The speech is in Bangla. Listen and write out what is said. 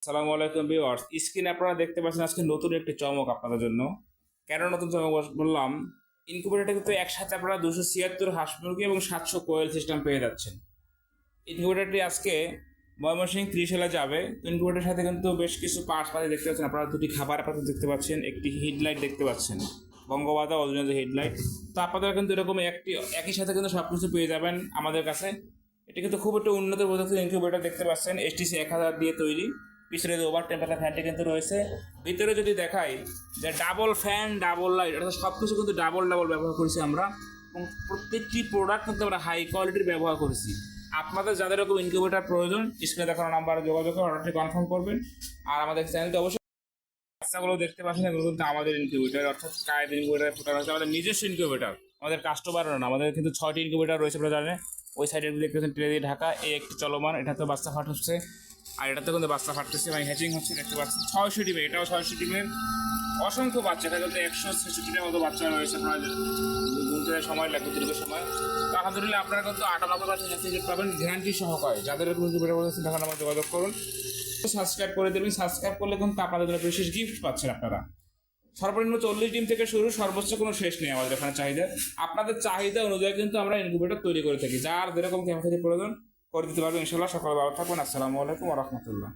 আসসালামু আলাইকুম ভিউয়ার্স, স্ক্রিনে আপনারা দেখতে পাচ্ছেন আজকে নতুন একটি চমক আপনাদের জন্য। কেন নতুন চমক বললাম, ইনকিউবেটরটা কিন্তু একসাথে আপনারা 276 হাঁস মুরগি এবং 700 কোয়েল সিস্টেম পেয়ে যাচ্ছেন। ইনকিউবেটরটি আজকে ময়মনসিংহ 30 সালে যাবে। তো ইনকিউবেটরের সাথে কিন্তু বেশ কিছু পার্টস পাতি দেখতে পাচ্ছেন, আপনারা দুটি খাবার পাতি দেখতে পাচ্ছেন, একটি হেডলাইট দেখতে পাচ্ছেন, বঙ্গবাধা অরিজিনাল হেডলাইট। তো আপনারা কিন্তু এরকম একই সাথে কিন্তু সব কিছু পেয়ে যাবেন আমাদের কাছে। এটি কিন্তু খুব একটি উন্নত প্রযুক্তির ইনকিউবেটর দেখতে পাচ্ছেন, এসটিসি 1000 দিয়ে তৈরি। পিছনে যে ওভার টেম্পারেচার ফ্যানটি কিন্তু রয়েছে। ভিতরে যদি দেখাই যে ডাবল ফ্যান, ডাবল লাইট, অর্থাৎ সব কিছু কিন্তু ডাবল ডাবল ব্যবহার করেছি আমরা, এবং প্রত্যেকটি প্রোডাক্ট কিন্তু আমরা হাই কোয়ালিটির ব্যবহার করেছি। আপনাদের যাদের এরকম ইনকিউবেটর প্রয়োজন, স্ক্রিনে দেখানো নাম্বারে যোগাযোগ করে অর্ডারটি কনফার্ম করবেন। আর আমাদের চ্যানেলটি অবশ্যই, বাচ্চাগুলো দেখতে পাচ্ছেন, এগুলো কিন্তু আমাদের ইনকিউবেটর, অর্থাৎ কায়েদ ইনকিউবেটর ফুটানো হচ্ছে আমাদের নিজস্ব ইনকিউবেটর। আমাদের কাস্টমারও না, আমাদের কিন্তু 6টি ইনকিউবেটর রয়েছে আপনারা জানেন। ওই সাইডে দেখতে পাচ্ছেন ট্রে দিয়ে ঢাকা, এই একটি চলমান, এটাতে বাচ্চা ফাটাচ্ছে, আর এটাতে কিন্তু বাচ্চা ফাটতেছে মানে হ্যাচিং হচ্ছে দেখতে পাচ্ছেন। 600 ডিমের, এটাও 600 ডিমের, অসংখ্য বাচ্চা, এটা কিন্তু 166টার মতো বাচ্চা রয়েছে। আপনারা গুনতে সময় লাগবে, দীর্ঘ সময়। তো আলহামদুলিল্লাহ আপনারা কিন্তু 98% হ্যাচিং পাবেন গ্যারান্টি সহকারে। যাদের এরকম ইনকিউবেটর বলছেন তখন আমার যোগাযোগ করুন, সাবস্ক্রাইব করে দেবেন। সাবস্ক্রাইব করলে কিন্তু আপনাদের জন্য বিশেষ গিফট পাচ্ছেন আপনারা। সর্বনিম্ন 40 ডিম থেকে শুরু, সর্বোচ্চ কোনো শেষ নেই আমাদের এখানে চাহিদা। আপনাদের চাহিদা অনুযায়ী কিন্তু আমরা ইনকিউবেটর তৈরি করে থাকি। যার যেরকম ক্যাপাসিটি প্রয়োজন করে দিতে পারবো ইনশাল্লাহ। সকালে ভালো থাকুন। আসসালামু আলাইকুম ওয়া রাহমাতুল্লাহ।